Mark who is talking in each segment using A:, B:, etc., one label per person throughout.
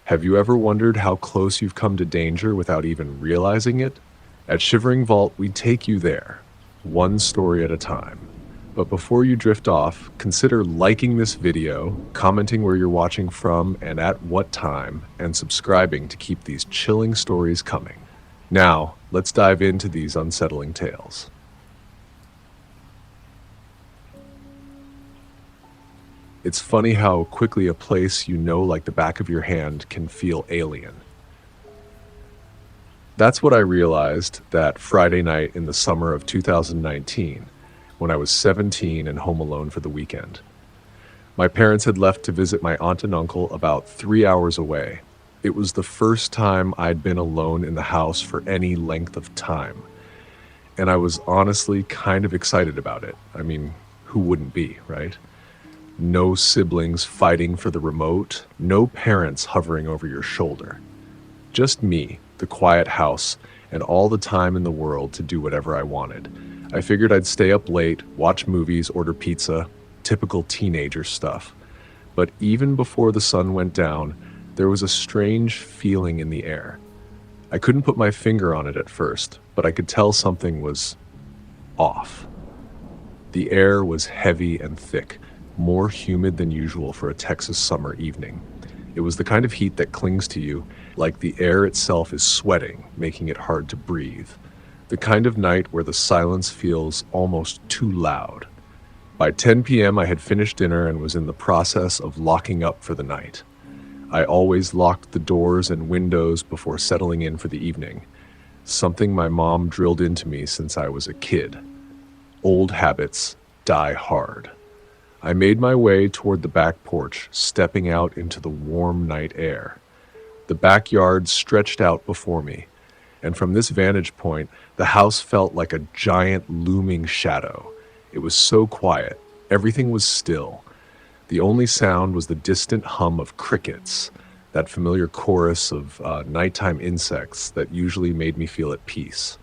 A: Have you ever wondered how close you've come to danger without even realizing it? At Shivering Vault, we take you there, one story at a time. But before you drift off, consider liking this video, commenting where you're watching from and at what time, and subscribing to keep these chilling stories coming. Now, let's dive into these unsettling tales. It's funny how quickly a place you know like the back of your hand can feel alien. That's what I realized that Friday night in the summer of 2019, when I was 17 and home alone for the weekend. My parents had left to visit my aunt and uncle about 3 hours away. It was the first time I'd been alone in the house for any length of time. And I was honestly kind of excited about it. I mean, who wouldn't be, right? No siblings fighting for the remote, no parents hovering over your shoulder. Just me, the quiet house, and all the time in the world to do whatever I wanted. I figured I'd stay up late, watch movies, order pizza, typical teenager stuff. But even before the sun went down, there was a strange feeling in the air. I couldn't put my finger on it at first, but I could tell something was off. The air was heavy and thick, more humid than usual for a Texas summer evening. It was the kind of heat that clings to you, like the air itself is sweating, making it hard to breathe. The kind of night where the silence feels almost too loud. By 10 p.m., I had finished dinner and was in the process of locking up for the night. I always locked the doors and windows before settling in for the evening, something my mom drilled into me since I was a kid. Old habits die hard. I made my way toward the back porch, stepping out into the warm night air. The backyard stretched out before me, and from this vantage point, the house felt like a giant looming shadow. It was so quiet. Everything was still. The only sound was the distant hum of crickets, that familiar chorus of nighttime insects that usually made me feel at peace.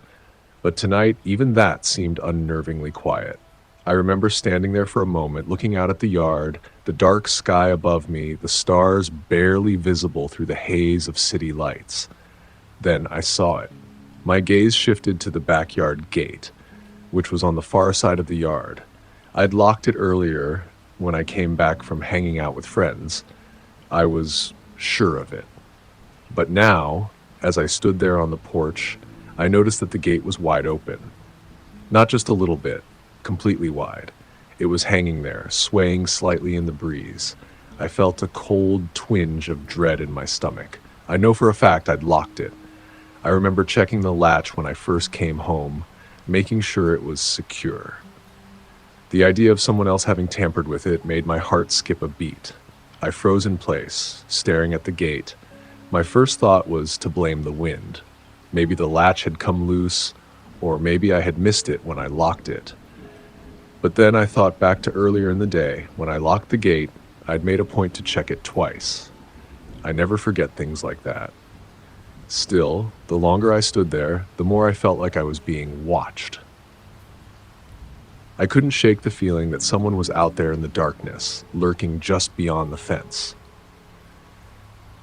A: But tonight, even that seemed unnervingly quiet. I remember standing there for a moment, looking out at the yard, the dark sky above me, the stars barely visible through the haze of city lights. Then I saw it. My gaze shifted to the backyard gate, which was on the far side of the yard. I'd locked it earlier when I came back from hanging out with friends. I was sure of it. But now, as I stood there on the porch, I noticed that the gate was wide open. Not just a little bit. Completely wide. It was hanging there, swaying slightly in the breeze. I felt a cold twinge of dread in my stomach. I know for a fact I'd locked it. I remember checking the latch when I first came home, making sure it was secure. The idea of someone else having tampered with it made my heart skip a beat. I froze in place, staring at the gate. My first thought was to blame the wind. Maybe the latch had come loose, or maybe I had missed it when I locked it. But then I thought back to earlier in the day. When I locked the gate, I'd made a point to check it twice. I never forget things like that. Still, the longer I stood there, the more I felt like I was being watched. I couldn't shake the feeling that someone was out there in the darkness, lurking just beyond the fence.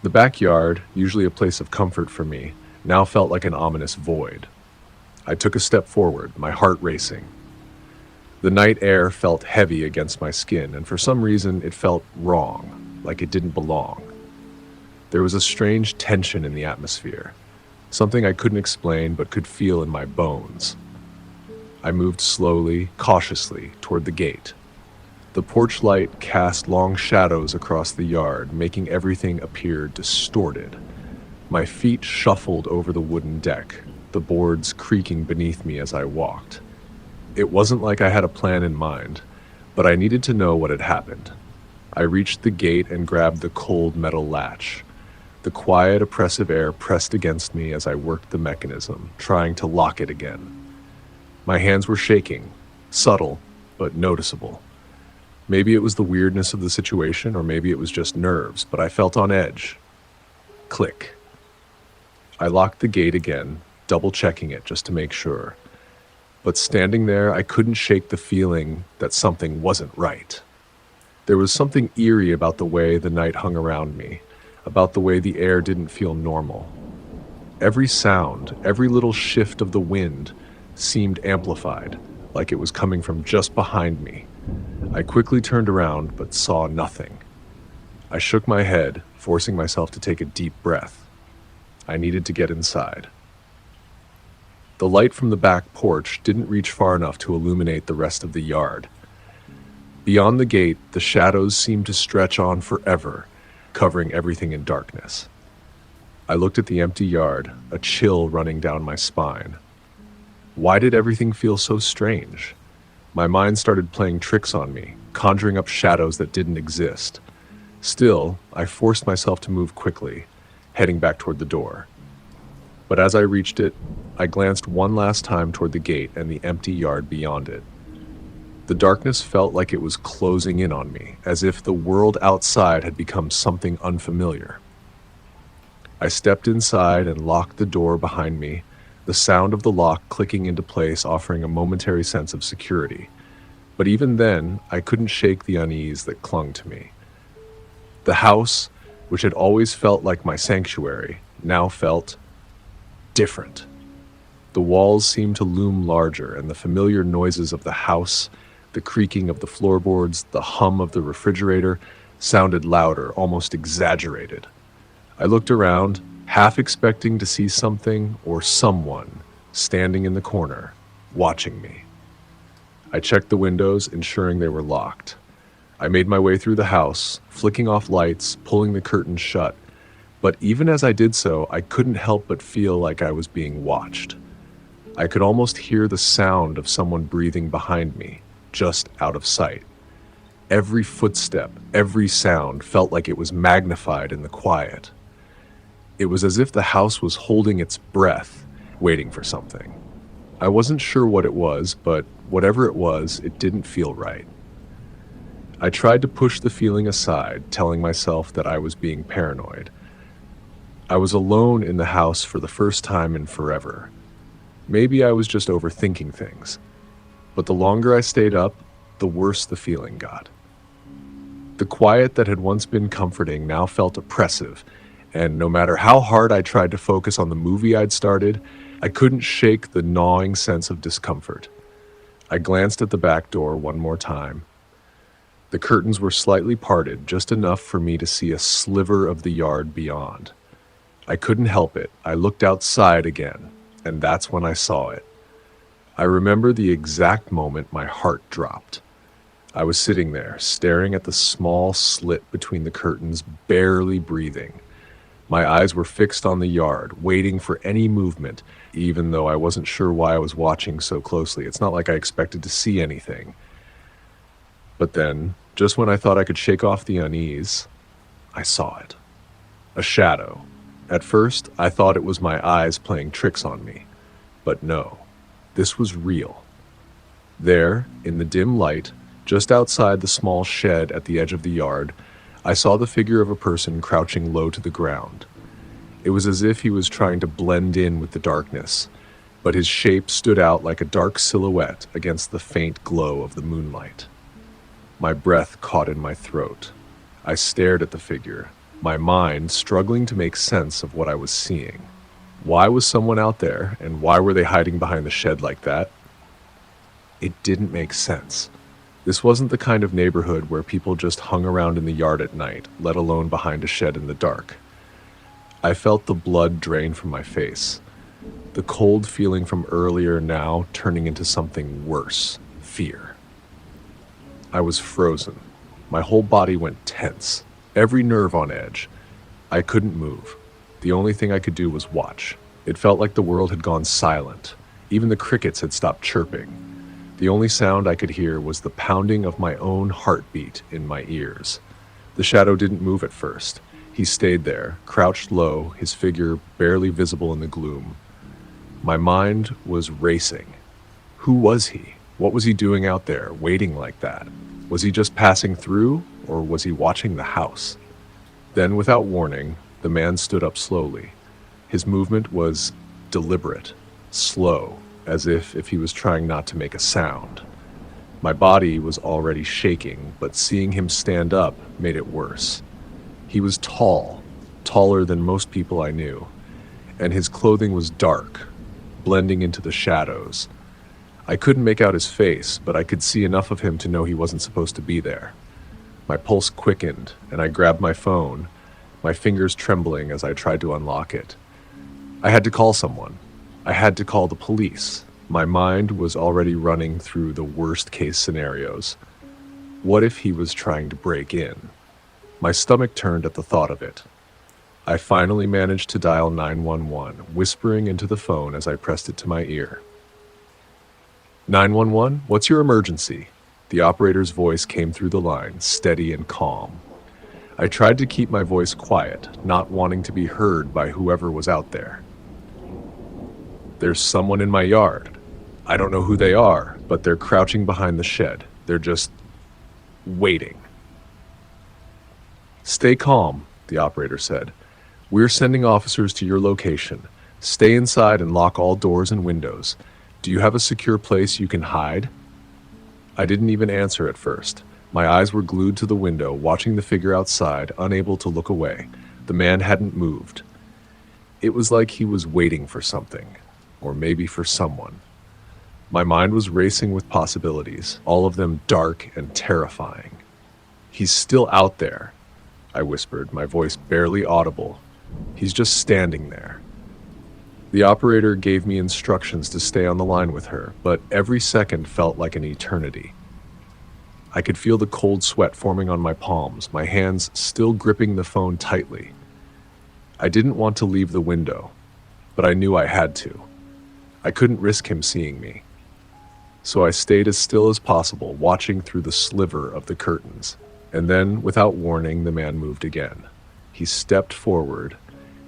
A: The backyard, usually a place of comfort for me, now felt like an ominous void. I took a step forward, my heart racing. The night air felt heavy against my skin, and for some reason it felt wrong, like it didn't belong. There was a strange tension in the atmosphere, something I couldn't explain but could feel in my bones. I moved slowly, cautiously, toward the gate. The porch light cast long shadows across the yard, making everything appear distorted. My feet shuffled over the wooden deck, the boards creaking beneath me as I walked. It wasn't like I had a plan in mind, but I needed to know what had happened. I reached the gate and grabbed the cold metal latch. The quiet, oppressive air pressed against me as I worked the mechanism, trying to lock it again. My hands were shaking, subtle, but noticeable. Maybe it was the weirdness of the situation, or maybe it was just nerves, but I felt on edge. Click. I locked the gate again, double-checking it just to make sure. But standing there, I couldn't shake the feeling that something wasn't right. There was something eerie about the way the night hung around me, about the way the air didn't feel normal. Every sound, every little shift of the wind seemed amplified, like it was coming from just behind me. I quickly turned around, but saw nothing. I shook my head, forcing myself to take a deep breath. I needed to get inside. The light from the back porch didn't reach far enough to illuminate the rest of the yard. Beyond the gate, the shadows seemed to stretch on forever, covering everything in darkness. I looked at the empty yard, a chill running down my spine. Why did everything feel so strange? My mind started playing tricks on me, conjuring up shadows that didn't exist. Still, I forced myself to move quickly, heading back toward the door. But as I reached it, I glanced one last time toward the gate and the empty yard beyond it. The darkness felt like it was closing in on me, as if the world outside had become something unfamiliar. I stepped inside and locked the door behind me, the sound of the lock clicking into place offering a momentary sense of security. But even then, I couldn't shake the unease that clung to me. The house, which had always felt like my sanctuary, now felt different. The walls seemed to loom larger, and the familiar noises of the house, the creaking of the floorboards, the hum of the refrigerator, sounded louder, almost exaggerated. I looked around, half expecting to see something or someone standing in the corner, watching me. I checked the windows, ensuring they were locked. I made my way through the house, flicking off lights, pulling the curtains shut. But even as I did so, I couldn't help but feel like I was being watched. I could almost hear the sound of someone breathing behind me, just out of sight. Every footstep, every sound felt like it was magnified in the quiet. It was as if the house was holding its breath, waiting for something. I wasn't sure what it was, but whatever it was, it didn't feel right. I tried to push the feeling aside, telling myself that I was being paranoid. I was alone in the house for the first time in forever. Maybe I was just overthinking things. But the longer I stayed up, the worse the feeling got. The quiet that had once been comforting now felt oppressive, and no matter how hard I tried to focus on the movie I'd started, I couldn't shake the gnawing sense of discomfort. I glanced at the back door one more time. The curtains were slightly parted, just enough for me to see a sliver of the yard beyond. I couldn't help it. I looked outside again, and that's when I saw it. I remember the exact moment my heart dropped. I was sitting there, staring at the small slit between the curtains, barely breathing. My eyes were fixed on the yard, waiting for any movement, even though I wasn't sure why I was watching so closely. It's not like I expected to see anything. But then, just when I thought I could shake off the unease, I saw it. A shadow. At first, I thought it was my eyes playing tricks on me. But no, this was real. There, in the dim light, just outside the small shed at the edge of the yard, I saw the figure of a person crouching low to the ground. It was as if he was trying to blend in with the darkness, but his shape stood out like a dark silhouette against the faint glow of the moonlight. My breath caught in my throat. I stared at the figure, my mind struggling to make sense of what I was seeing. Why was someone out there, and why were they hiding behind the shed like that? It didn't make sense. This wasn't the kind of neighborhood where people just hung around in the yard at night, let alone behind a shed in the dark. I felt the blood drain from my face, the cold feeling from earlier now turning into something worse, fear. I was frozen. My whole body went tense, every nerve on edge. I couldn't move. The only thing I could do was watch. It felt like the world had gone silent. Even the crickets had stopped chirping. The only sound I could hear was the pounding of my own heartbeat in my ears. The shadow didn't move at first. He stayed there, crouched low, his figure barely visible in the gloom. My mind was racing. Who was he? What was he doing out there, waiting like that? Was he just passing through, or was he watching the house? Then, without warning, the man stood up slowly. His movement was deliberate, slow, as if he was trying not to make a sound. My body was already shaking, but seeing him stand up made it worse. He was tall, taller than most people I knew, and his clothing was dark, blending into the shadows. I couldn't make out his face, but I could see enough of him to know he wasn't supposed to be there. My pulse quickened, and I grabbed my phone, my fingers trembling as I tried to unlock it. I had to call someone. I had to call the police. My mind was already running through the worst-case scenarios. What if he was trying to break in? My stomach turned at the thought of it. I finally managed to dial 911, whispering into the phone as I pressed it to my ear. 911, what's your emergency? The operator's voice came through the line, steady and calm. I tried to keep my voice quiet, not wanting to be heard by whoever was out there. There's someone in my yard. I don't know who they are, but they're crouching behind the shed. They're just waiting. Stay calm, the operator said. We're sending officers to your location. Stay inside and lock all doors and windows. Do you have a secure place you can hide? I didn't even answer at first. My eyes were glued to the window, watching the figure outside, unable to look away. The man hadn't moved. It was like he was waiting for something, or maybe for someone. My mind was racing with possibilities, all of them dark and terrifying. He's still out there, I whispered, my voice barely audible. He's just standing there. The operator gave me instructions to stay on the line with her, but every second felt like an eternity. I could feel the cold sweat forming on my palms, my hands still gripping the phone tightly. I didn't want to leave the window, but I knew I had to. I couldn't risk him seeing me. So I stayed as still as possible, watching through the sliver of the curtains. And then, without warning, the man moved again. He stepped forward,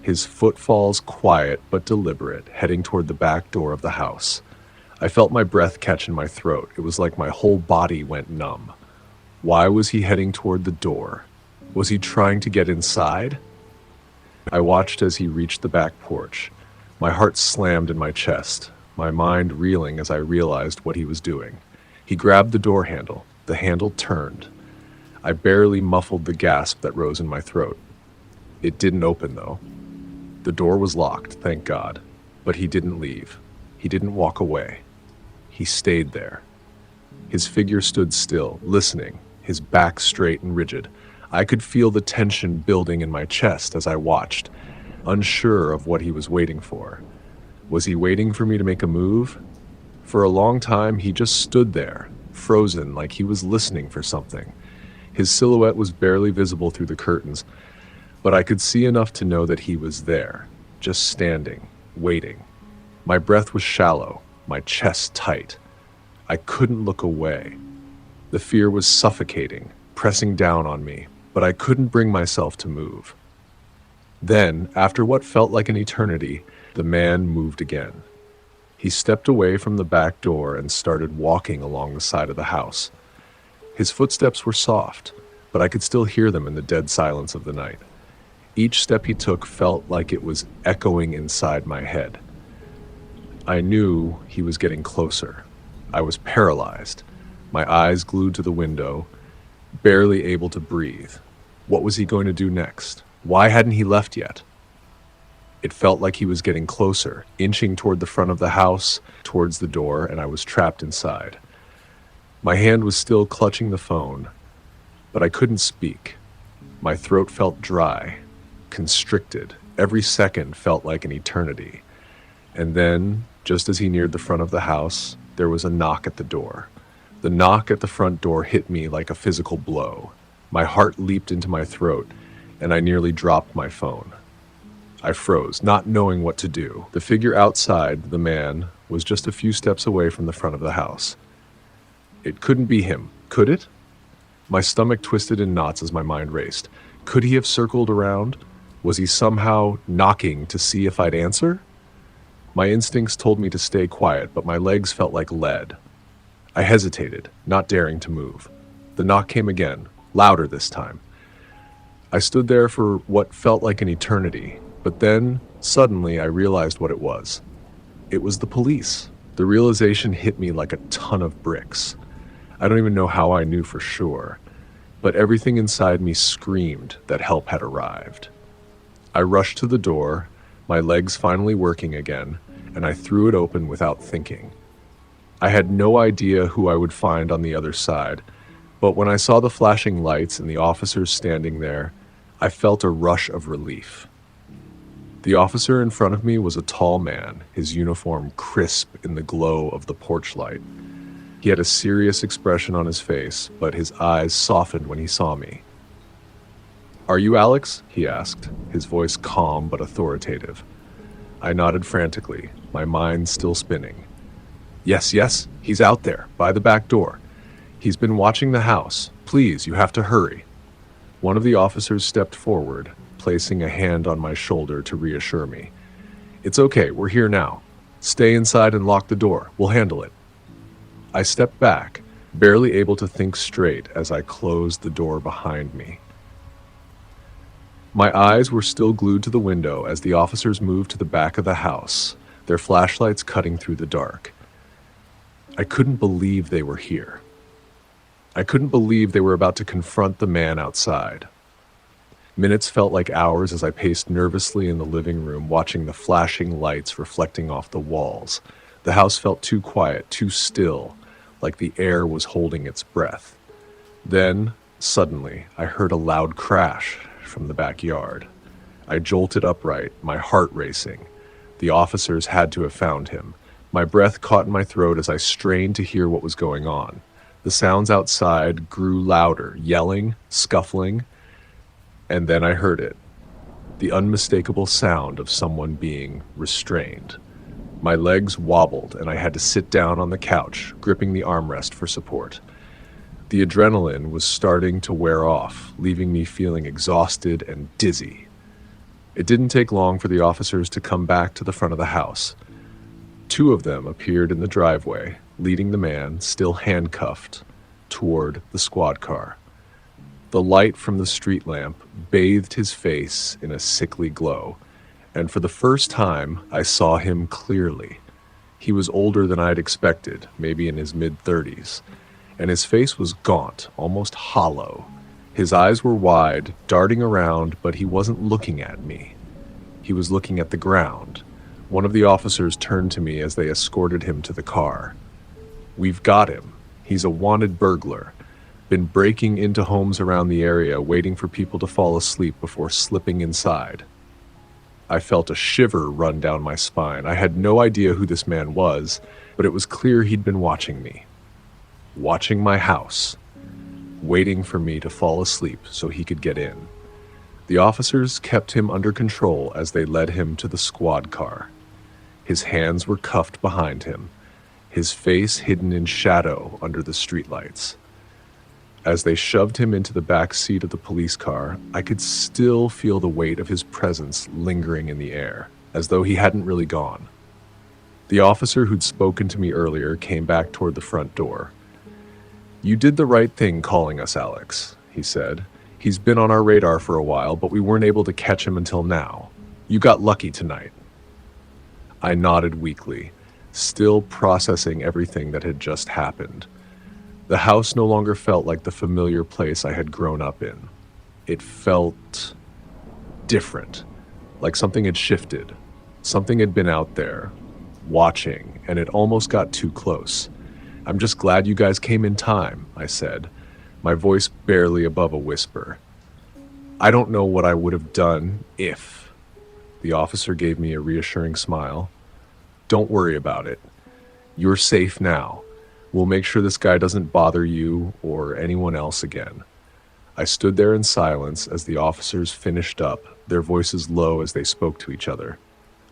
A: his footfalls quiet but deliberate, heading toward the back door of the house. I felt my breath catch in my throat. It was like my whole body went numb. Why was he heading toward the door? Was he trying to get inside? I watched as he reached the back porch. My heart slammed in my chest, my mind reeling as I realized what he was doing. He grabbed the door handle. The handle turned. I barely muffled the gasp that rose in my throat. It didn't open, though. The door was locked, thank God. But he didn't leave. He didn't walk away. He stayed there. His figure stood still, listening, his back straight and rigid. I could feel the tension building in my chest as I watched, unsure of what he was waiting for. Was he waiting for me to make a move? For a long time, he just stood there, frozen, like he was listening for something. His silhouette was barely visible through the curtains, but I could see enough to know that he was there, just standing, waiting. My breath was shallow, my chest tight. I couldn't look away. The fear was suffocating, pressing down on me, but I couldn't bring myself to move. Then, after what felt like an eternity, the man moved again. He stepped away from the back door and started walking along the side of the house. His footsteps were soft, but I could still hear them in the dead silence of the night. Each step he took felt like it was echoing inside my head. I knew he was getting closer. I was paralyzed, my eyes glued to the window, barely able to breathe. What was he going to do next? Why hadn't he left yet? It felt like he was getting closer, inching toward the front of the house, towards the door, and I was trapped inside. My hand was still clutching the phone, but I couldn't speak. My throat felt dry, constricted. Every second felt like an eternity. And then, just as he neared the front of the house, there was a knock at the door. The knock at the front door hit me like a physical blow. My heart leaped into my throat, and I nearly dropped my phone. I froze, not knowing what to do. The figure outside, the man, was just a few steps away from the front of the house. It couldn't be him, could it? My stomach twisted in knots as my mind raced. Could he have circled around? Was he somehow knocking to see if I'd answer? My instincts told me to stay quiet, but my legs felt like lead. I hesitated, not daring to move. The knock came again, louder this time. I stood there for what felt like an eternity, but then, suddenly, I realized what it was. It was the police. The realization hit me like a ton of bricks. I don't even know how I knew for sure, but everything inside me screamed that help had arrived. I rushed to the door, my legs finally working again, and I threw it open without thinking. I had no idea who I would find on the other side, but when I saw the flashing lights and the officers standing there, I felt a rush of relief. The officer in front of me was a tall man, his uniform crisp in the glow of the porch light. He had a serious expression on his face, but his eyes softened when he saw me. "Are you Alex?" he asked, his voice calm but authoritative. I nodded frantically, my mind still spinning. Yes, he's out there, by the back door. He's been watching the house. Please, you have to hurry." One of the officers stepped forward, placing a hand on my shoulder to reassure me. "It's okay, we're here now. Stay inside and lock the door. We'll handle it." I stepped back, barely able to think straight as I closed the door behind me. My eyes were still glued to the window as the officers moved to the back of the house, their flashlights cutting through the dark. I couldn't believe they were here. I couldn't believe they were about to confront the man outside. Minutes felt like hours as I paced nervously in the living room, watching the flashing lights reflecting off the walls. The house felt too quiet, too still, like the air was holding its breath. Then, suddenly, I heard a loud crash from the backyard. I jolted upright, my heart racing. The officers had to have found him. My breath caught in my throat as I strained to hear what was going on. The sounds outside grew louder, yelling, scuffling, and then I heard it. The unmistakable sound of someone being restrained. My legs wobbled and I had to sit down on the couch, gripping the armrest for support. The adrenaline was starting to wear off, leaving me feeling exhausted and dizzy. It didn't take long for the officers to come back to the front of the house. Two of them appeared in the driveway, leading the man, still handcuffed, toward the squad car. The light from the street lamp bathed his face in a sickly glow, and for the first time, I saw him clearly. He was older than I'd expected, maybe in his mid-30s, and his face was gaunt, almost hollow. His eyes were wide, darting around, but he wasn't looking at me. He was looking at the ground. One of the officers turned to me as they escorted him to the car. "We've got him. He's a wanted burglar. Been breaking into homes around the area, waiting for people to fall asleep before slipping inside." I felt a shiver run down my spine. I had no idea who this man was, but it was clear he'd been watching me. Watching my house. Waiting for me to fall asleep so he could get in. The officers kept him under control as they led him to the squad car. His hands were cuffed behind him, his face hidden in shadow under the streetlights. As they shoved him into the back seat of the police car, I could still feel the weight of his presence lingering in the air, as though he hadn't really gone. The officer who'd spoken to me earlier came back toward the front door. "You did the right thing calling us, Alex," he said. "He's been on our radar for a while, but we weren't able to catch him until now. You got lucky tonight." I nodded weakly, still processing everything that had just happened. The house no longer felt like the familiar place I had grown up in. It felt different, like something had shifted. Something had been out there, watching, and it almost got too close. "I'm just glad you guys came in time," I said, my voice barely above a whisper. "I don't know what I would have done if..." The officer gave me a reassuring smile. "Don't worry about it. You're safe now. We'll make sure this guy doesn't bother you or anyone else again." I stood there in silence as the officers finished up, their voices low as they spoke to each other.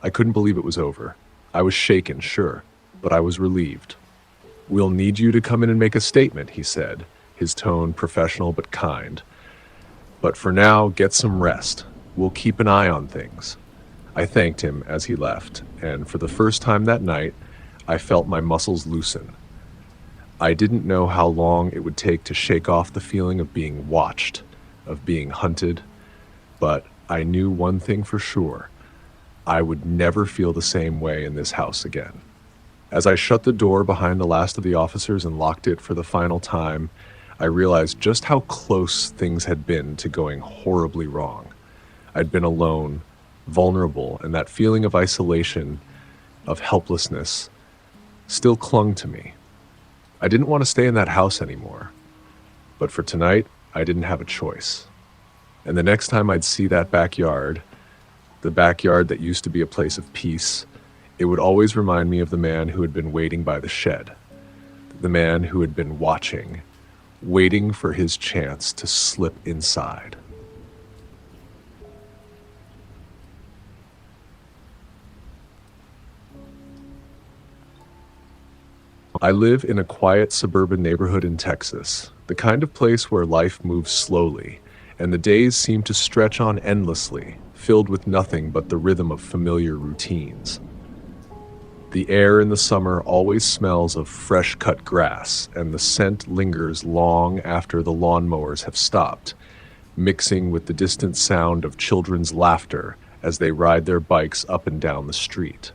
A: I couldn't believe it was over. I was shaken, sure, but I was relieved. "We'll need you to come in and make a statement," he said, his tone professional but kind. "But for now, get some rest. We'll keep an eye on things." I thanked him as he left, and for the first time that night, I felt my muscles loosen. I didn't know how long it would take to shake off the feeling of being watched, of being hunted, but I knew one thing for sure. I would never feel the same way in this house again. As I shut the door behind the last of the officers and locked it for the final time, I realized just how close things had been to going horribly wrong. I'd been alone, vulnerable, and that feeling of isolation, of helplessness, still clung to me. I didn't want to stay in that house anymore, but for tonight, I didn't have a choice. And the next time I'd see that backyard, the backyard that used to be a place of peace, it would always remind me of the man who had been waiting by the shed, the man who had been watching, waiting for his chance to slip inside. I live in a quiet suburban neighborhood in Texas, the kind of place where life moves slowly, and the days seem to stretch on endlessly, filled with nothing but the rhythm of familiar routines. The air in the summer always smells of fresh-cut grass, and the scent lingers long after the lawnmowers have stopped, mixing with the distant sound of children's laughter as they ride their bikes up and down the street.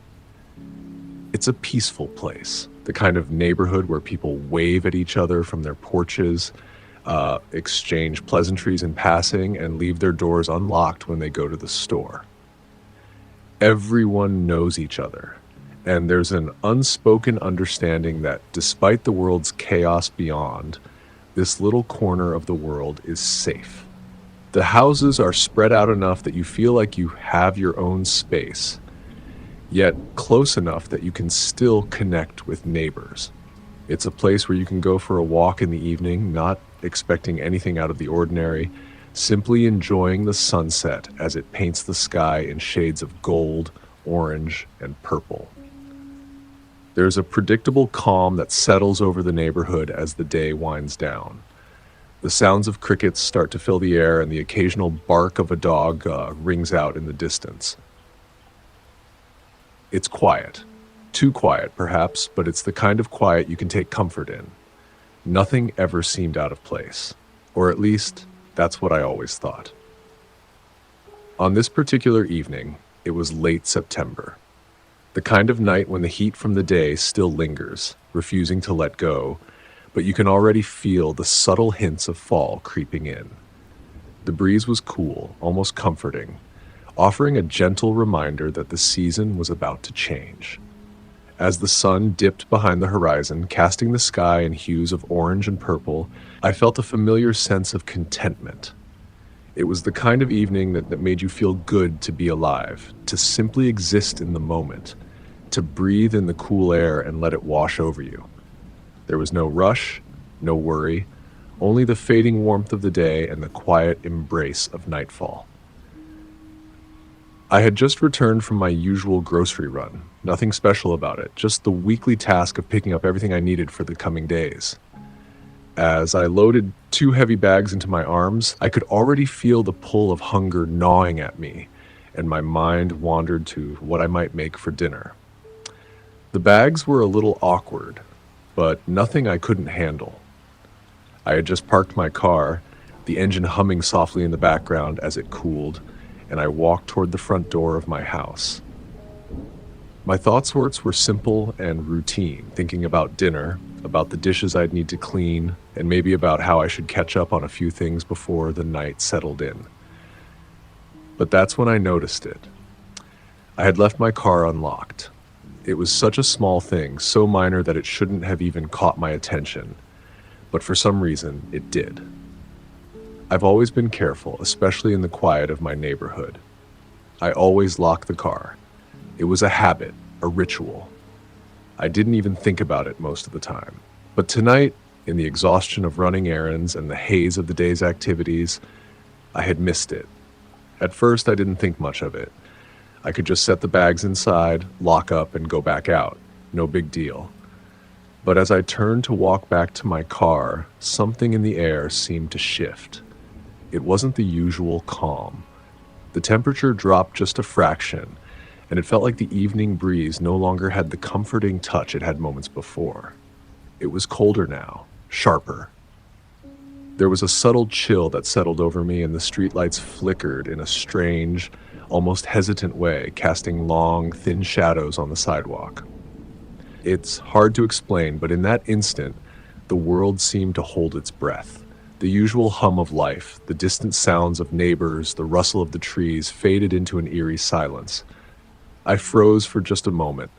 A: It's a peaceful place, the kind of neighborhood where people wave at each other from their porches, exchange pleasantries in passing, and leave their doors unlocked when they go to the store. Everyone knows each other, and there's an unspoken understanding that despite the world's chaos beyond, this little corner of the world is safe. The houses are spread out enough that you feel like you have your own space, yet close enough that you can still connect with neighbors. It's a place where you can go for a walk in the evening, not expecting anything out of the ordinary, simply enjoying the sunset as it paints the sky in shades of gold, orange, and purple. There's a predictable calm that settles over the neighborhood as the day winds down. The sounds of crickets start to fill the air, and the occasional bark of a dog rings out in the distance. It's quiet. Too quiet, perhaps, but it's the kind of quiet you can take comfort in. Nothing ever seemed out of place, or at least that's what I always thought. On this particular evening, it was late September. The kind of night when the heat from the day still lingers, refusing to let go, but you can already feel the subtle hints of fall creeping in. The breeze was cool, almost comforting, offering a gentle reminder that the season was about to change. As the sun dipped behind the horizon, casting the sky in hues of orange and purple, I felt a familiar sense of contentment. It was the kind of evening that made you feel good to be alive, to simply exist in the moment, to breathe in the cool air and let it wash over you. There was no rush, no worry, only the fading warmth of the day and the quiet embrace of nightfall. I had just returned from my usual grocery run. Nothing special about it, just the weekly task of picking up everything I needed for the coming days. As I loaded 2 heavy bags into my arms, I could already feel the pull of hunger gnawing at me, and my mind wandered to what I might make for dinner. The bags were a little awkward, but nothing I couldn't handle. I had just parked my car, the engine humming softly in the background as it cooled, and I walked toward the front door of my house. My thoughts were simple and routine, thinking about dinner, about the dishes I'd need to clean, and maybe about how I should catch up on a few things before the night settled in. But that's when I noticed it. I had left my car unlocked. It was such a small thing, so minor that it shouldn't have even caught my attention, but for some reason, it did. I've always been careful, especially in the quiet of my neighborhood. I always lock the car. It was a habit, a ritual. I didn't even think about it most of the time. But tonight, in the exhaustion of running errands and the haze of the day's activities, I had missed it. At first, I didn't think much of it. I could just set the bags inside, lock up, and go back out. No big deal. But as I turned to walk back to my car, something in the air seemed to shift. It wasn't the usual calm. The temperature dropped just a fraction, and it felt like the evening breeze no longer had the comforting touch it had moments before. It was colder now, sharper. There was a subtle chill that settled over me, and the streetlights flickered in a strange, almost hesitant way, casting long, thin shadows on the sidewalk. It's hard to explain, but in that instant, the world seemed to hold its breath. The usual hum of life, the distant sounds of neighbors, the rustle of the trees faded into an eerie silence. I froze for just a moment,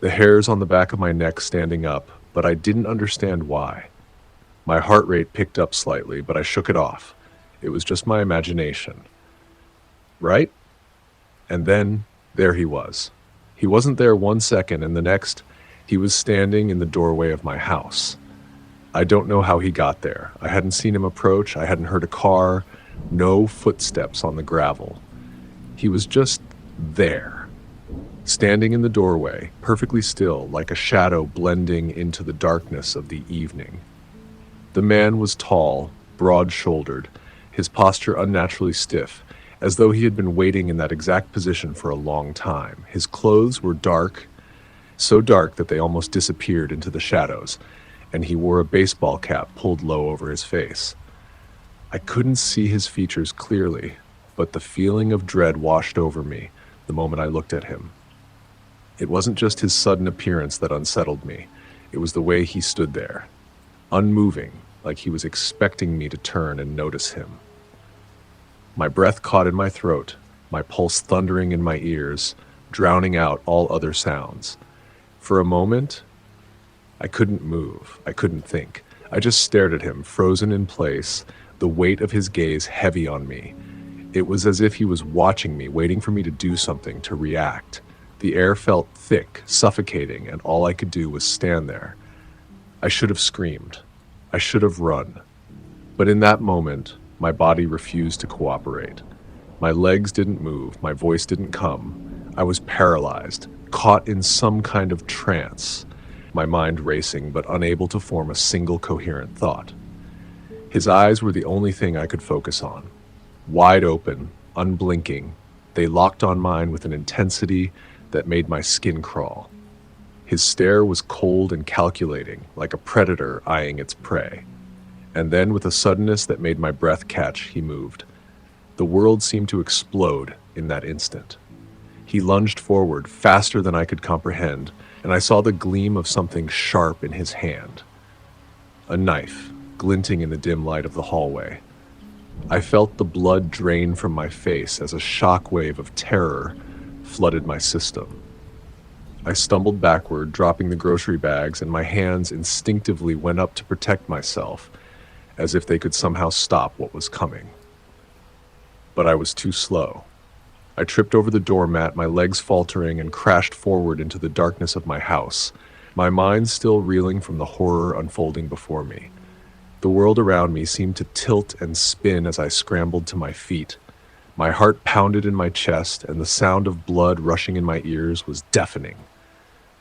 A: the hairs on the back of my neck standing up, but I didn't understand why. My heart rate picked up slightly, but I shook it off. It was just my imagination. Right? And then, there he was. He wasn't there 1 second, and the next, he was standing in the doorway of my house. I don't know how he got there. I hadn't seen him approach, I hadn't heard a car, no footsteps on the gravel. He was just there, standing in the doorway, perfectly still, like a shadow blending into the darkness of the evening. The man was tall, broad-shouldered, his posture unnaturally stiff, as though he had been waiting in that exact position for a long time. His clothes were dark, so dark that they almost disappeared into the shadows, and he wore a baseball cap pulled low over his face. I couldn't see his features clearly, but the feeling of dread washed over me the moment I looked at him. It wasn't just his sudden appearance that unsettled me. It was the way he stood there, unmoving, like he was expecting me to turn and notice him. My breath caught in my throat, my pulse thundering in my ears, drowning out all other sounds. For a moment, I couldn't move. I couldn't think. I just stared at him, frozen in place, the weight of his gaze heavy on me. It was as if he was watching me, waiting for me to do something, to react. The air felt thick, suffocating, and all I could do was stand there. I should have screamed. I should have run. But in that moment, my body refused to cooperate. My legs didn't move, my voice didn't come. I was paralyzed, caught in some kind of trance, my mind racing but unable to form a single coherent thought. His eyes were the only thing I could focus on. Wide open, unblinking, they locked on mine with an intensity that made my skin crawl. His stare was cold and calculating, like a predator eyeing its prey. And then, with a suddenness that made my breath catch, he moved. The world seemed to explode in that instant. He lunged forward, faster than I could comprehend, and I saw the gleam of something sharp in his hand. A knife, glinting in the dim light of the hallway. I felt the blood drain from my face as a shockwave of terror flooded my system. I stumbled backward, dropping the grocery bags, and my hands instinctively went up to protect myself, as if they could somehow stop what was coming. But I was too slow. I tripped over the doormat, my legs faltering, and crashed forward into the darkness of my house, my mind still reeling from the horror unfolding before me. The world around me seemed to tilt and spin as I scrambled to my feet. My heart pounded in my chest, and the sound of blood rushing in my ears was deafening.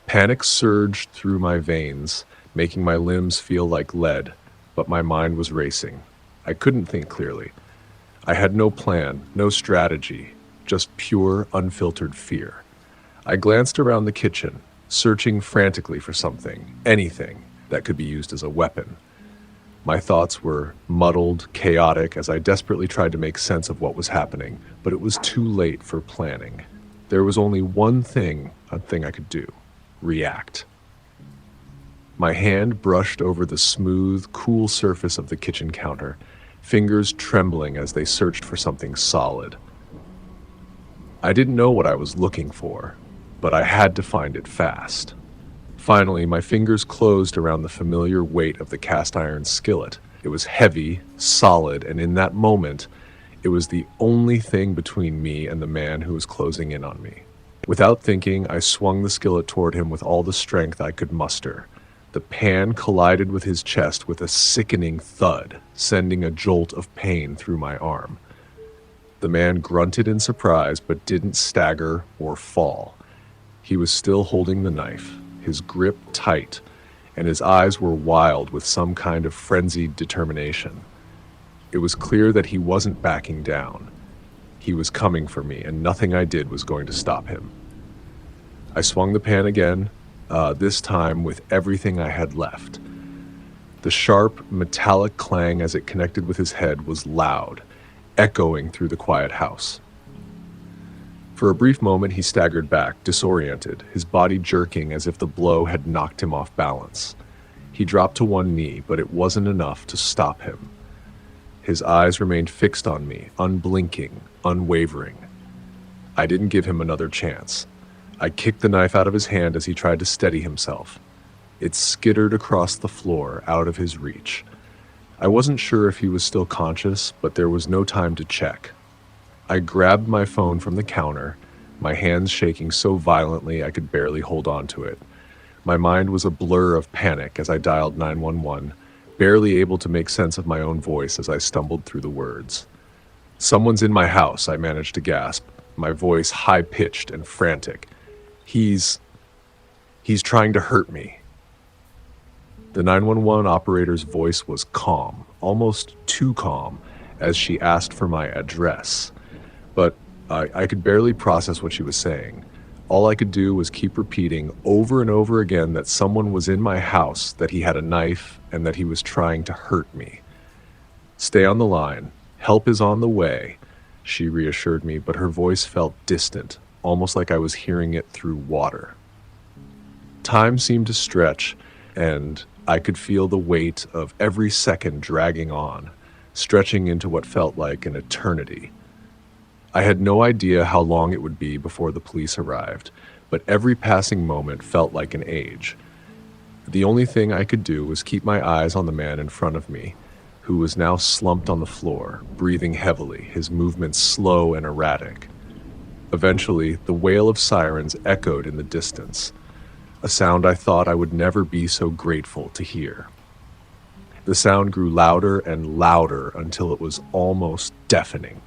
A: Panic surged through my veins, making my limbs feel like lead, but my mind was racing. I couldn't think clearly. I had no plan, no strategy, just pure, unfiltered fear. I glanced around the kitchen, searching frantically for something, anything that could be used as a weapon. My thoughts were muddled, chaotic, as I desperately tried to make sense of what was happening, but it was too late for planning. There was only one thing I could do: react. My hand brushed over the smooth, cool surface of the kitchen counter, fingers trembling as they searched for something solid. I didn't know what I was looking for, but I had to find it fast. Finally, my fingers closed around the familiar weight of the cast iron skillet. It was heavy, solid, and in that moment, it was the only thing between me and the man who was closing in on me. Without thinking, I swung the skillet toward him with all the strength I could muster. The pan collided with his chest with a sickening thud, sending a jolt of pain through my arm. The man grunted in surprise, but didn't stagger or fall. He was still holding the knife, his grip tight, and his eyes were wild with some kind of frenzied determination. It was clear that he wasn't backing down. He was coming for me, and nothing I did was going to stop him. I swung the pan again, this time with everything I had left. The sharp, metallic clang as it connected with his head was loud, echoing through the quiet house. For a brief moment, he staggered back, disoriented, his body jerking as if the blow had knocked him off balance. He dropped to one knee, but it wasn't enough to stop him. His eyes remained fixed on me, unblinking, unwavering. I didn't give him another chance. I kicked the knife out of his hand as he tried to steady himself. It skittered across the floor, out of his reach. I wasn't sure if he was still conscious, but there was no time to check. I grabbed my phone from the counter, my hands shaking so violently I could barely hold on to it. My mind was a blur of panic as I dialed 911, barely able to make sense of my own voice as I stumbled through the words. "Someone's in my house," I managed to gasp, my voice high-pitched and frantic. He's trying to hurt me." The 911 operator's voice was calm, almost too calm, as she asked for my address. But I could barely process what she was saying. All I could do was keep repeating over and over again that someone was in my house, that he had a knife, and that he was trying to hurt me. "Stay on the line. Help is on the way," she reassured me, but her voice felt distant, almost like I was hearing it through water. Time seemed to stretch, and I could feel the weight of every second dragging on, stretching into what felt like an eternity. I had no idea how long it would be before the police arrived, but every passing moment felt like an age. The only thing I could do was keep my eyes on the man in front of me, who was now slumped on the floor, breathing heavily, his movements slow and erratic. Eventually, the wail of sirens echoed in the distance, a sound I thought I would never be so grateful to hear. The sound grew louder and louder until it was almost deafening,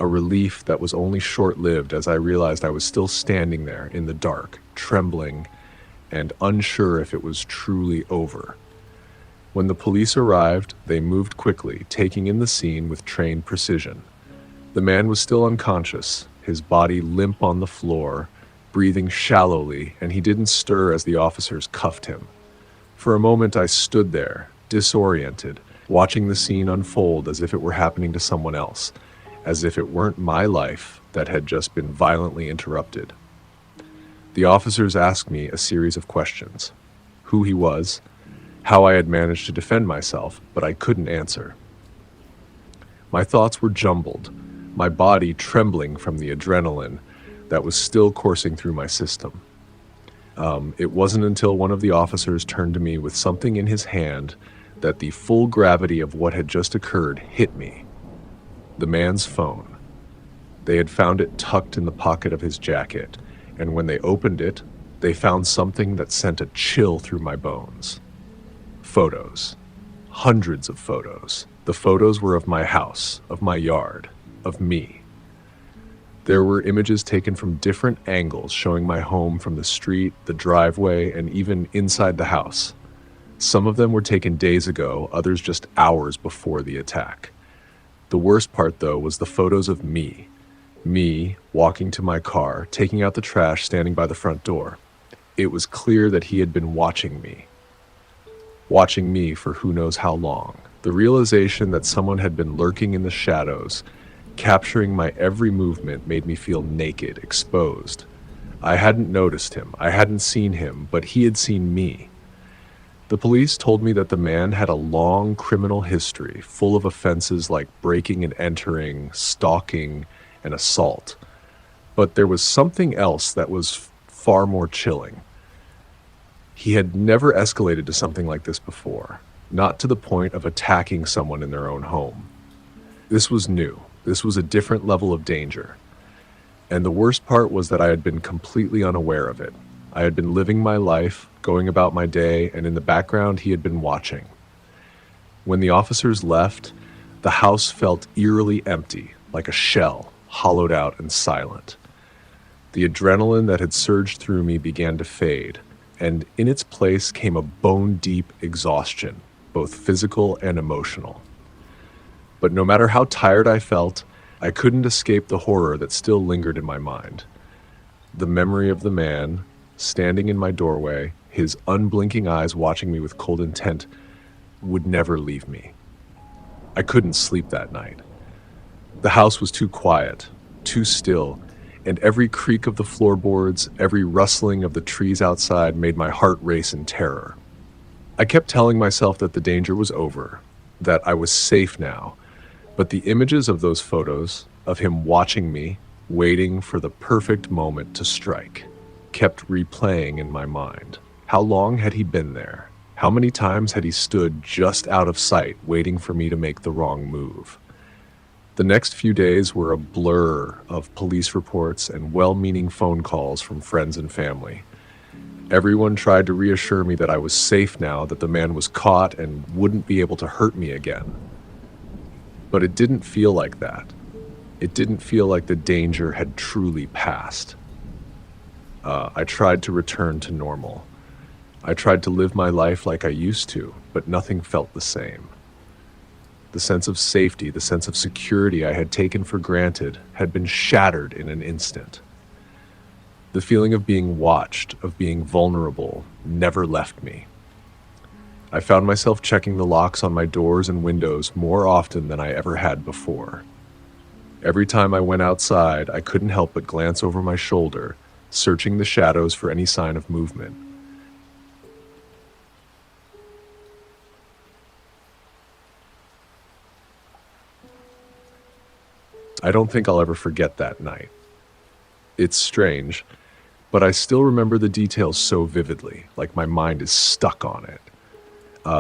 A: a relief that was only short-lived as I realized I was still standing there in the dark, trembling, and unsure if it was truly over. When the police arrived, they moved quickly, taking in the scene with trained precision. The man was still unconscious, his body limp on the floor, breathing shallowly, and he didn't stir as the officers cuffed him. For a moment I stood there, disoriented, watching the scene unfold as if it were happening to someone else, as if it weren't my life that had just been violently interrupted. The officers asked me a series of questions: who he was, how I had managed to defend myself, but I couldn't answer. My thoughts were jumbled, my body trembling from the adrenaline that was still coursing through my system. It wasn't until one of the officers turned to me with something in his hand that the full gravity of what had just occurred hit me. The man's phone. They had found it tucked in the pocket of his jacket, and when they opened it, they found something that sent a chill through my bones. Photos. Hundreds of photos. The photos were of my house, of my yard, of me. There were images taken from different angles showing my home from the street, the driveway, and even inside the house. Some of them were taken days ago, others just hours before the attack. The worst part, though, was the photos of me. Me walking to my car, taking out the trash, standing by the front door. It was clear that he had been watching me. Watching me for who knows how long. The realization that someone had been lurking in the shadows, capturing my every movement, made me feel naked, exposed. I hadn't noticed him, I hadn't seen him, but he had seen me. The police told me that the man had a long criminal history, full of offenses like breaking and entering, stalking, and assault. But there was something else that was far more chilling. He had never escalated to something like this before, not to the point of attacking someone in their own home. This was new. This was a different level of danger. And the worst part was that I had been completely unaware of it. I had been living my life, going about my day, and in the background he had been watching. When the officers left, the house felt eerily empty, like a shell, hollowed out and silent. The adrenaline that had surged through me began to fade, and in its place came a bone-deep exhaustion, both physical and emotional. But no matter how tired I felt, I couldn't escape the horror that still lingered in my mind. The memory of the man, standing in my doorway, his unblinking eyes watching me with cold intent, would never leave me. I couldn't sleep that night. The house was too quiet, too still, and every creak of the floorboards, every rustling of the trees outside made my heart race in terror. I kept telling myself that the danger was over, that I was safe now, But the images of those photos, of him watching me, waiting for the perfect moment to strike, kept replaying in my mind. How long had he been there? How many times had he stood just out of sight, waiting for me to make the wrong move? The next few days were a blur of police reports and well-meaning phone calls from friends and family. Everyone tried to reassure me that I was safe now, that the man was caught and wouldn't be able to hurt me again. But it didn't feel like that. It didn't feel like the danger had truly passed. I tried to return to normal. I tried to live my life like I used to, but nothing felt the same. The sense of safety, the sense of security I had taken for granted had been shattered in an instant. The feeling of being watched, of being vulnerable, never left me. I found myself checking the locks on my doors and windows more often than I ever had before. Every time I went outside, I couldn't help but glance over my shoulder, searching the shadows for any sign of movement. I don't think I'll ever forget that night. It's strange, but I still remember the details so vividly, like my mind is stuck on it.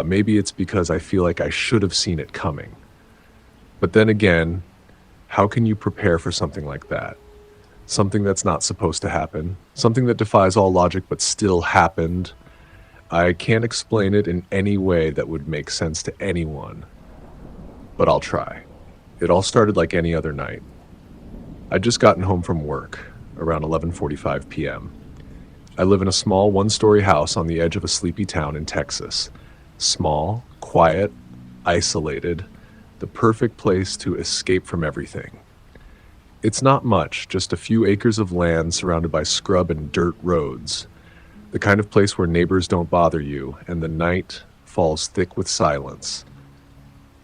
A: Maybe it's because I feel like I should have seen it coming. But then again, how can you prepare for something like that? Something that's not supposed to happen, something that defies all logic but still happened. I can't explain it in any way that would make sense to anyone, but I'll try. It all started like any other night. I'd just gotten home from work, around 11:45 p.m. I live in a small one-story house on the edge of a sleepy town in Texas. Small, quiet, isolated, the perfect place to escape from everything. It's not much, just a few acres of land surrounded by scrub and dirt roads. The kind of place where neighbors don't bother you, and the night falls thick with silence.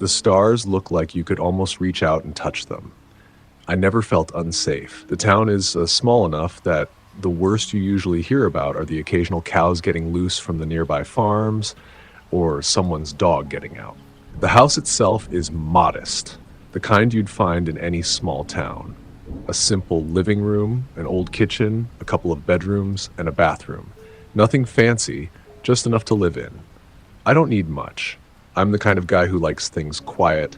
A: The stars look like you could almost reach out and touch them. I never felt unsafe. The town is small enough that the worst you usually hear about are the occasional cows getting loose from the nearby farms, or someone's dog getting out. The house itself is modest, the kind you'd find in any small town. A simple living room, an old kitchen, a couple of bedrooms, and a bathroom. Nothing fancy, just enough to live in. I don't need much. I'm the kind of guy who likes things quiet,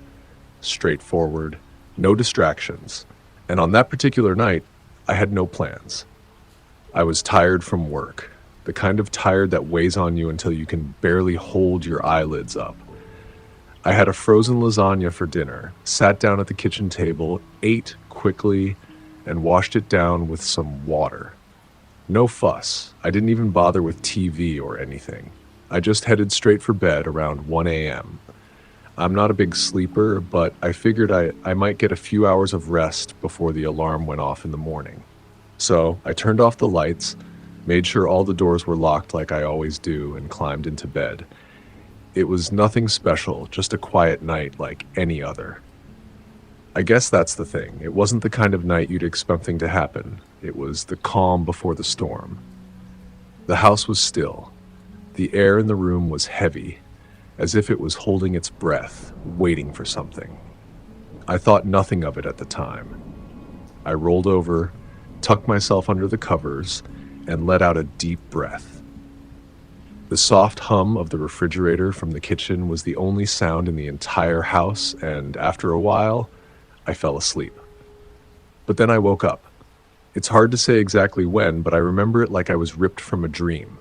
A: straightforward, no distractions. And on that particular night, I had no plans. I was tired from work. The kind of tired that weighs on you until you can barely hold your eyelids up. I had a frozen lasagna for dinner, sat down at the kitchen table, ate quickly, and washed it down with some water. No fuss. I didn't even bother with TV or anything. I just headed straight for bed around 1 a.m. I'm not a big sleeper, but I figured I might get a few hours of rest before the alarm went off in the morning. So I turned off the lights, made sure all the doors were locked like I always do, and climbed into bed. It was nothing special, just a quiet night like any other. I guess that's the thing. It wasn't the kind of night you'd expect something to happen. It was the calm before the storm. The house was still. The air in the room was heavy, as if it was holding its breath, waiting for something. I thought nothing of it at the time. I rolled over, tucked myself under the covers, and let out a deep breath. The soft hum of the refrigerator from the kitchen was the only sound in the entire house, and after a while, I fell asleep. But then I woke up. It's hard to say exactly when, but I remember it like I was ripped from a dream.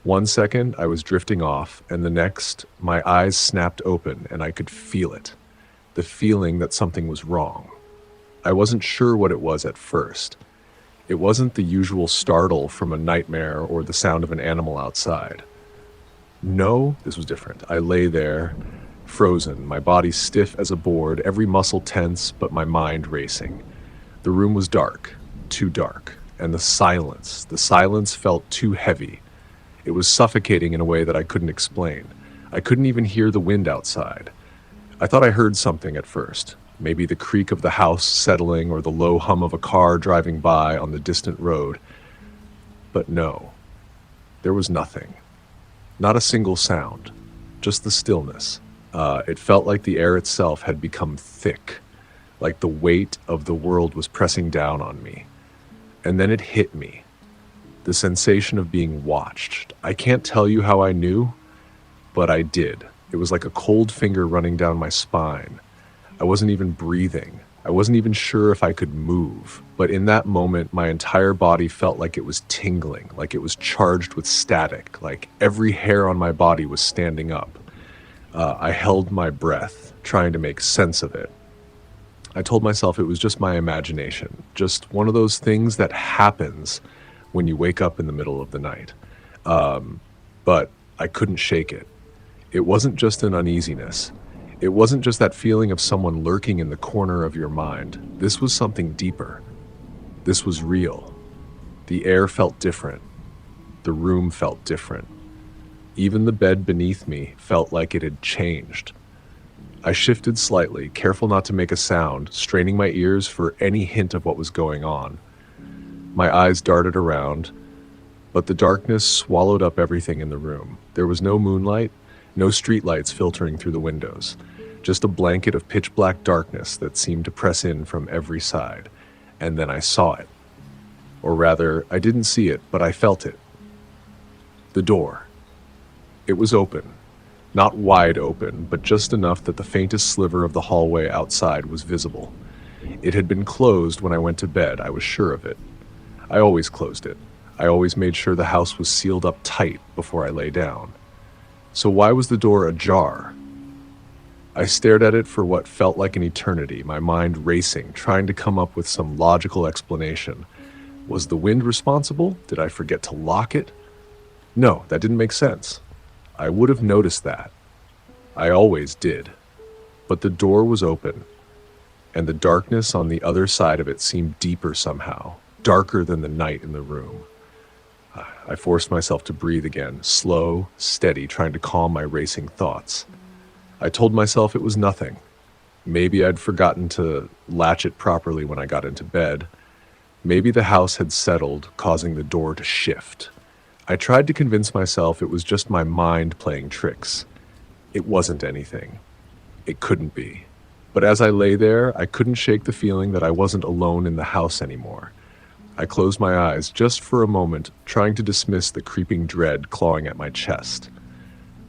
A: 1 second, I was drifting off, and the next, my eyes snapped open and I could feel it. The feeling that something was wrong. I wasn't sure what it was at first. It wasn't the usual startle from a nightmare or the sound of an animal outside. No, this was different. I lay there, frozen, my body stiff as a board, every muscle tense, but my mind racing. The room was dark, too dark, and the silence felt too heavy. It was suffocating in a way that I couldn't explain. I couldn't even hear the wind outside. I thought I heard something at first. Maybe the creak of the house settling or the low hum of a car driving by on the distant road. But no, there was nothing. Not a single sound, just the stillness. It felt like the air itself had become thick, like the weight of the world was pressing down on me. And then it hit me, the sensation of being watched. I can't tell you how I knew, but I did. It was like a cold finger running down my spine. I wasn't even breathing. I wasn't even sure if I could move. But in that moment, my entire body felt like it was tingling, like it was charged with static, like every hair on my body was standing up. I held my breath, trying to make sense of it. I told myself it was just my imagination, just one of those things that happens when you wake up in the middle of the night. But I couldn't shake it. It wasn't just an uneasiness. It wasn't just that feeling of someone lurking in the corner of your mind. This was something deeper. This was real. The air felt different. The room felt different. Even the bed beneath me felt like it had changed. I shifted slightly, careful not to make a sound, straining my ears for any hint of what was going on. My eyes darted around, but the darkness swallowed up everything in the room. There was no moonlight, no streetlights filtering through the windows, just a blanket of pitch black darkness that seemed to press in from every side. And then I saw it. Or rather, I didn't see it, but I felt it. The door. It was open. Not wide open, but just enough that the faintest sliver of the hallway outside was visible. It had been closed when I went to bed, I was sure of it. I always closed it. I always made sure the house was sealed up tight before I lay down. So why was the door ajar? I stared at it for what felt like an eternity, my mind racing, trying to come up with some logical explanation. Was the wind responsible? Did I forget to lock it? No, that didn't make sense. I would have noticed that. I always did. But the door was open, and the darkness on the other side of it seemed deeper somehow, darker than the night in the room. I forced myself to breathe again, slow, steady, trying to calm my racing thoughts. I told myself it was nothing. Maybe I'd forgotten to latch it properly when I got into bed. Maybe the house had settled, causing the door to shift. I tried to convince myself it was just my mind playing tricks. It wasn't anything. It couldn't be. But as I lay there, I couldn't shake the feeling that I wasn't alone in the house anymore. I closed my eyes just for a moment, trying to dismiss the creeping dread clawing at my chest.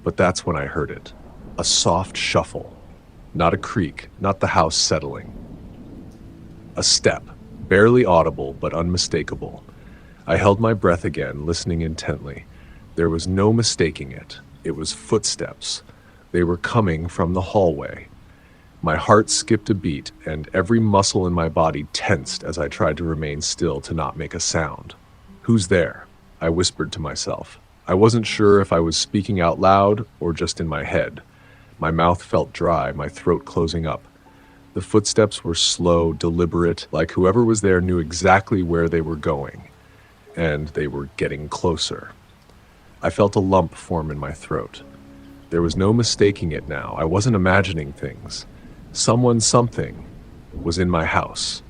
A: But that's when I heard it. A soft shuffle. Not a creak, not the house settling. A step, barely audible but unmistakable. I held my breath again, listening intently. There was no mistaking it. It was footsteps. They were coming from the hallway. My heart skipped a beat, and every muscle in my body tensed as I tried to remain still to not make a sound. "Who's there?" I whispered to myself. I wasn't sure if I was speaking out loud or just in my head. My mouth felt dry, my throat closing up. The footsteps were slow, deliberate, like whoever was there knew exactly where they were going. And they were getting closer. I felt a lump form in my throat. There was no mistaking it now. I wasn't imagining things. Something was in my house.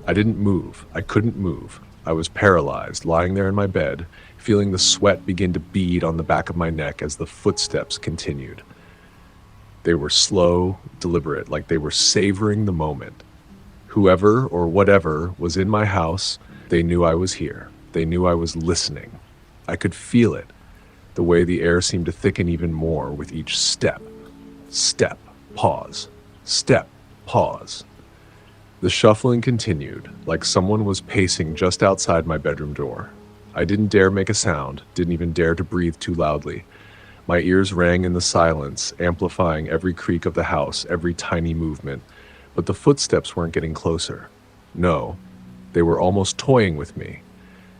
A: I didn't move. I couldn't move. I was paralyzed, lying there in my bed, feeling the sweat begin to bead on the back of my neck as the footsteps continued. They were slow, deliberate, like they were savoring the moment. Whoever or whatever was in my house, they knew I was here. They knew I was listening. I could feel it, the way the air seemed to thicken even more with each step. Step, pause. Step, pause. The shuffling continued, like someone was pacing just outside my bedroom door. I didn't dare make a sound, didn't even dare to breathe too loudly. My ears rang in the silence, amplifying every creak of the house, every tiny movement. But the footsteps weren't getting closer. No, they were almost toying with me,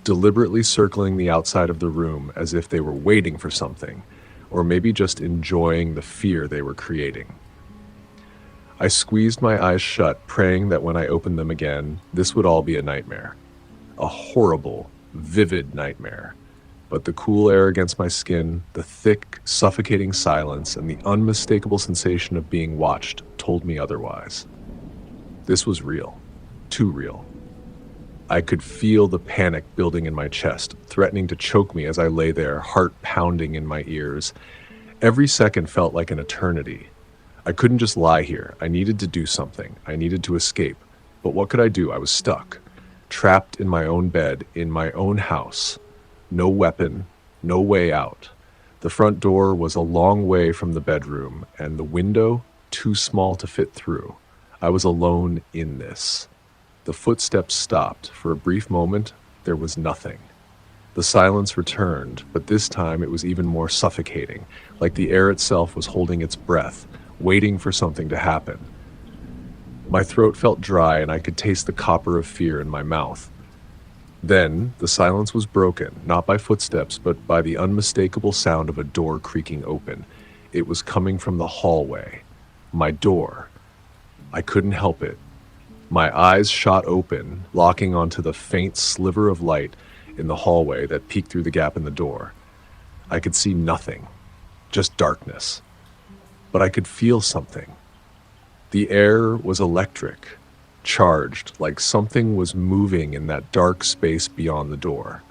A: deliberately circling the outside of the room as if they were waiting for something, or maybe just enjoying the fear they were creating. I squeezed my eyes shut, praying that when I opened them again, this would all be a nightmare. A horrible, vivid nightmare. But the cool air against my skin, the thick, suffocating silence, and the unmistakable sensation of being watched told me otherwise. This was real. Too real. I could feel the panic building in my chest, threatening to choke me as I lay there, heart pounding in my ears. Every second felt like an eternity. I couldn't just lie here. I needed to do something. I needed to escape. But what could I do? I was stuck, trapped in my own bed, in my own house. No weapon, no way out. The front door was a long way from the bedroom, and the window too small to fit through. I was alone in this. The footsteps stopped. For a brief moment, there was nothing. The silence returned, but this time it was even more suffocating, like the air itself was holding its breath, waiting for something to happen. My throat felt dry, and I could taste the copper of fear in my mouth. Then, the silence was broken, not by footsteps, but by the unmistakable sound of a door creaking open. It was coming from the hallway. My door. I couldn't help it. My eyes shot open, locking onto the faint sliver of light in the hallway that peeked through the gap in the door. I could see nothing, just darkness. But I could feel something. The air was electric, charged, like something was moving in that dark space beyond the door.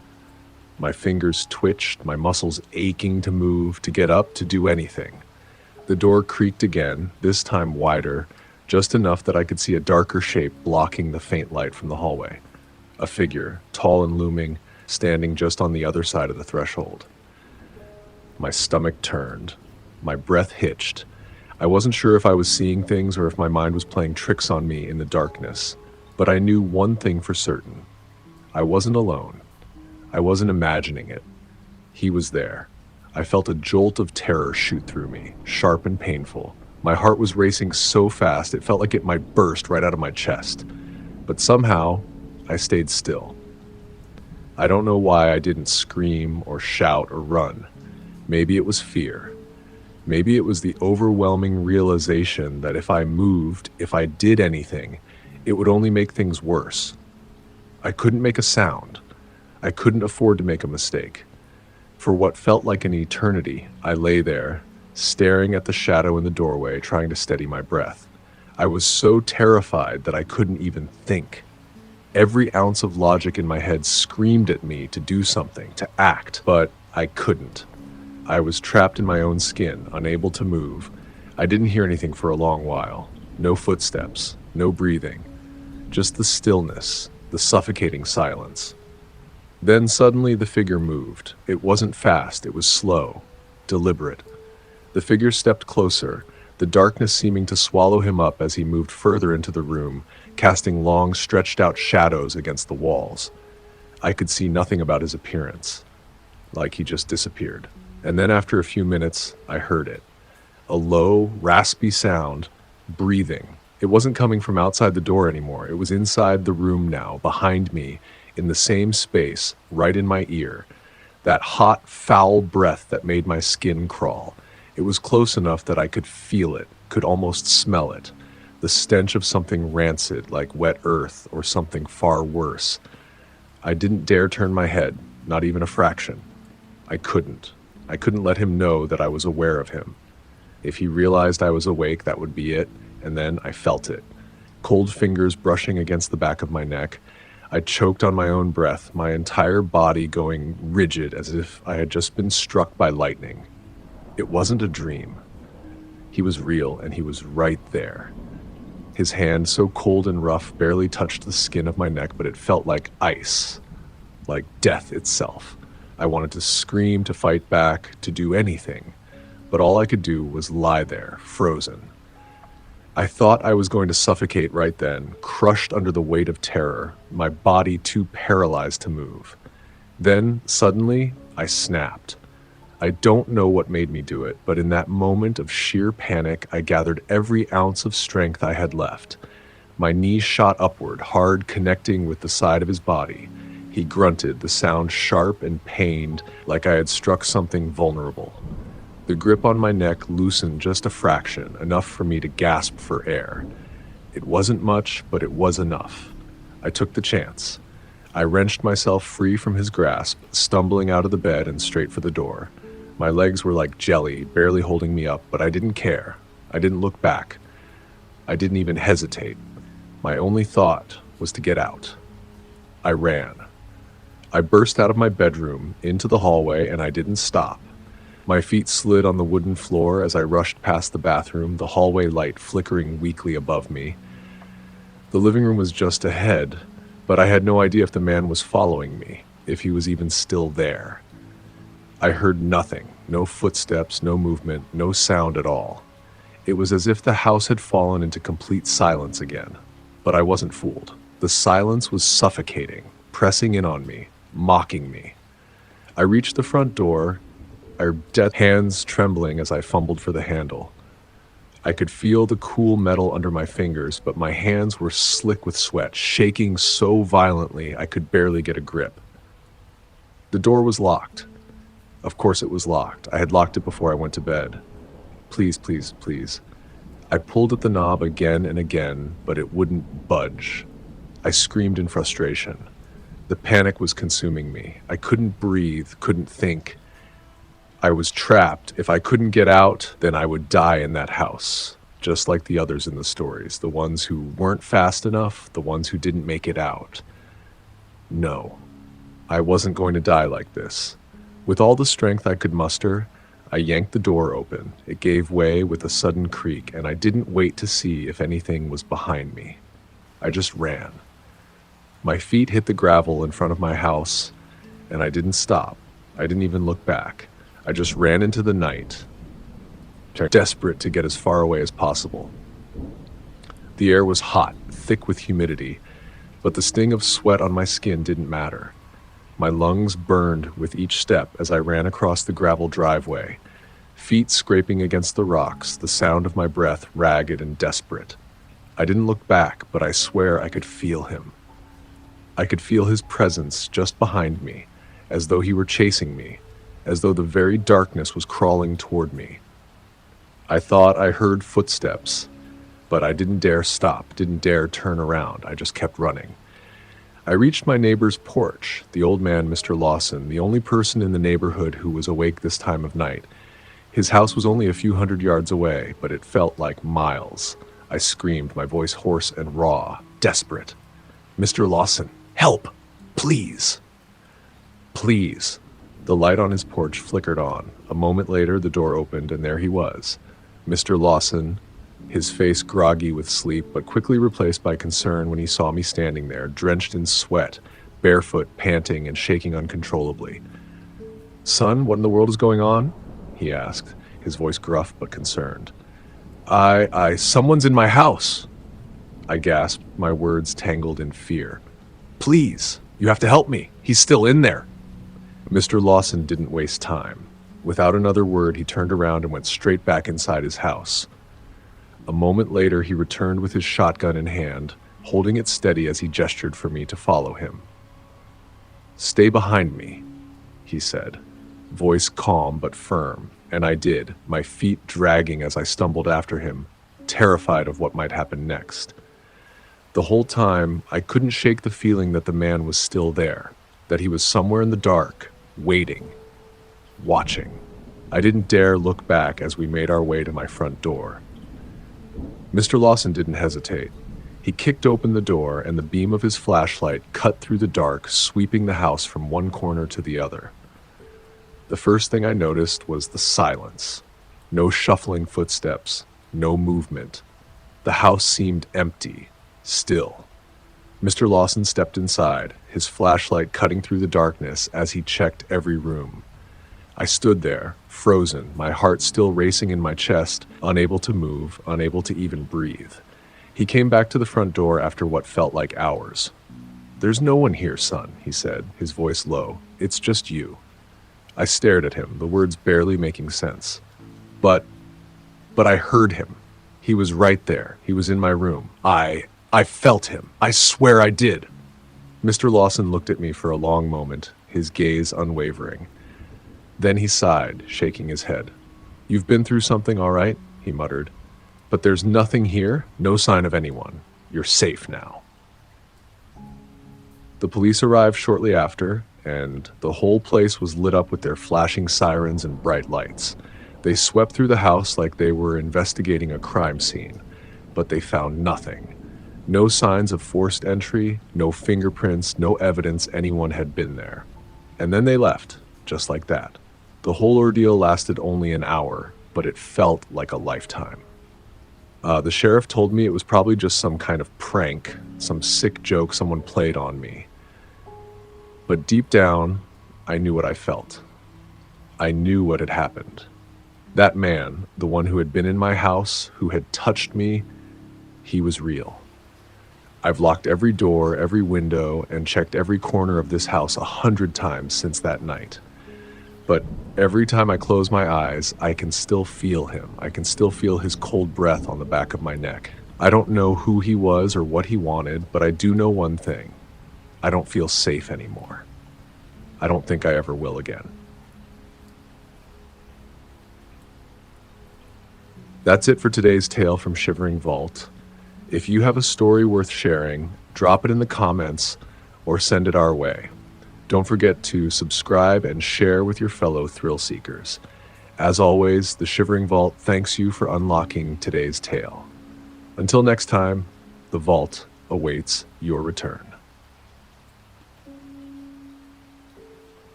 A: My fingers twitched, my muscles aching to move, to get up, to do anything. The door creaked again, this time wider, just enough that I could see a darker shape blocking the faint light from the hallway. A figure, tall and looming, standing just on the other side of the threshold. My stomach turned. My breath hitched. I wasn't sure if I was seeing things or if my mind was playing tricks on me in the darkness, but I knew one thing for certain. I wasn't alone. I wasn't imagining it. He was there. I felt a jolt of terror shoot through me, sharp and painful. My heart was racing so fast it felt like it might burst right out of my chest. But somehow, I stayed still. I don't know why I didn't scream or shout or run. Maybe it was fear. Maybe it was the overwhelming realization that if I moved, if I did anything, it would only make things worse. I couldn't make a sound. I couldn't afford to make a mistake. For what felt like an eternity, I lay there, staring at the shadow in the doorway, trying to steady my breath. I was so terrified that I couldn't even think. Every ounce of logic in my head screamed at me to do something, to act, but I couldn't. I was trapped in my own skin, unable to move. I didn't hear anything for a long while. No footsteps, no breathing. Just the stillness, the suffocating silence. Then suddenly the figure moved. It wasn't fast, it was slow, deliberate. The figure stepped closer, the darkness seeming to swallow him up as he moved further into the room, casting long, stretched-out shadows against the walls. I could see nothing about his appearance, like he just disappeared. And then after a few minutes, I heard it. A low, raspy sound, breathing. It wasn't coming from outside the door anymore. It was inside the room now, behind me, in the same space, right in my ear. That hot, foul breath that made my skin crawl. It was close enough that I could feel it, could almost smell it. The stench of something rancid, like wet earth, or something far worse. I didn't dare turn my head, not even a fraction. I couldn't let him know that I was aware of him. If he realized I was awake, that would be it, and then I felt it. Cold fingers brushing against the back of my neck. I choked on my own breath, my entire body going rigid as if I had just been struck by lightning. It wasn't a dream. He was real, and he was right there. His hand, so cold and rough, barely touched the skin of my neck, but it felt like ice, like death itself. I wanted to scream, to fight back, to do anything, but all I could do was lie there, frozen. I thought I was going to suffocate right then, crushed under the weight of terror, my body too paralyzed to move. Then, suddenly, I snapped. I don't know what made me do it, but in that moment of sheer panic, I gathered every ounce of strength I had left. My knees shot upward, hard, connecting with the side of his body. He grunted, the sound sharp and pained, like I had struck something vulnerable. The grip on my neck loosened just a fraction, enough for me to gasp for air. It wasn't much, but it was enough. I took the chance. I wrenched myself free from his grasp, stumbling out of the bed and straight for the door. My legs were like jelly, barely holding me up, but I didn't care. I didn't look back. I didn't even hesitate. My only thought was to get out. I ran. I burst out of my bedroom, into the hallway, and I didn't stop. My feet slid on the wooden floor as I rushed past the bathroom, the hallway light flickering weakly above me. The living room was just ahead, but I had no idea if the man was following me, if he was even still there. I heard nothing, no footsteps, no movement, no sound at all. It was as if the house had fallen into complete silence again. But I wasn't fooled. The silence was suffocating, pressing in on me, mocking me. I reached the front door, our hands trembling as I fumbled for the handle. I could feel the cool metal under my fingers, but my hands were slick with sweat, shaking so violently I could barely get a grip. The door was locked. Of course it was locked. I had locked it before I went to bed. Please, please, please. I pulled at the knob again and again, but it wouldn't budge. I screamed in frustration. The panic was consuming me. I couldn't breathe, couldn't think. I was trapped. If I couldn't get out, then I would die in that house, just like the others in the stories, the ones who weren't fast enough, the ones who didn't make it out. No, I wasn't going to die like this. With all the strength I could muster, I yanked the door open. It gave way with a sudden creak, and I didn't wait to see if anything was behind me. I just ran. My feet hit the gravel in front of my house, and I didn't stop. I didn't even look back. I just ran into the night, desperate to get as far away as possible. The air was hot, thick with humidity, but the sting of sweat on my skin didn't matter. My lungs burned with each step as I ran across the gravel driveway, feet scraping against the rocks, the sound of my breath ragged and desperate. I didn't look back, but I swear I could feel him. I could feel his presence just behind me, as though he were chasing me, as though the very darkness was crawling toward me. I thought I heard footsteps, but I didn't dare stop, didn't dare turn around. I just kept running. I reached my neighbor's porch, the old man, Mr. Lawson, the only person in the neighborhood who was awake this time of night. His house was only a few hundred yards away, but it felt like miles. I screamed, my voice hoarse and raw, desperate. "Mr. Lawson, help! Please! Please!" The light on his porch flickered on. A moment later, the door opened, and there he was. Mr. Lawson, his face groggy with sleep, but quickly replaced by concern when he saw me standing there, drenched in sweat, barefoot, panting, and shaking uncontrollably. "Son, what in the world is going on?" he asked, his voice gruff but concerned. Someone's in my house," I gasped, my words tangled in fear. "Please, you have to help me. He's still in there." Mr. Lawson didn't waste time. Without another word, he turned around and went straight back inside his house. A moment later, he returned with his shotgun in hand, holding it steady as he gestured for me to follow him. "Stay behind me," he said, voice calm but firm, and I did, my feet dragging as I stumbled after him, terrified of what might happen next. The whole time, I couldn't shake the feeling that the man was still there, that he was somewhere in the dark, waiting, watching. I didn't dare look back as we made our way to my front door. Mr. Lawson didn't hesitate. He kicked open the door, and the beam of his flashlight cut through the dark, sweeping the house from one corner to the other. The first thing I noticed was the silence. No shuffling footsteps, no movement. The house seemed empty, still. Mr. Lawson stepped inside, his flashlight cutting through the darkness as he checked every room. I stood there, frozen, my heart still racing in my chest, unable to move, unable to even breathe. He came back to the front door after what felt like hours. "There's no one here, son," he said, his voice low. "It's just you." I stared at him, the words barely making sense. But I heard him. He was right there. He was in my room. I felt him. I swear I did. Mr. Lawson looked at me for a long moment, his gaze unwavering. Then he sighed, shaking his head. "You've been through something, all right?" he muttered. "But there's nothing here, no sign of anyone. You're safe now." The police arrived shortly after, and the whole place was lit up with their flashing sirens and bright lights. They swept through the house like they were investigating a crime scene, but they found nothing. No signs of forced entry, no fingerprints, no evidence anyone had been there. And then they left, just like that. The whole ordeal lasted only an hour, but it felt like a lifetime. The sheriff told me it was probably just some kind of prank, some sick joke someone played on me. But deep down, I knew what I felt. I knew what had happened. That man, the one who had been in my house, who had touched me, he was real. I've locked every door, every window, and checked every corner of this house 100 times since that night. But every time I close my eyes, I can still feel him. I can still feel his cold breath on the back of my neck. I don't know who he was or what he wanted, but I do know one thing. I don't feel safe anymore. I don't think I ever will again. That's it for today's tale from Shivering Vault. If you have a story worth sharing, drop it in the comments or send it our way. Don't forget to subscribe and share with your fellow thrill seekers. As always, the Shivering Vault thanks you for unlocking today's tale. Until next time, the vault awaits your return.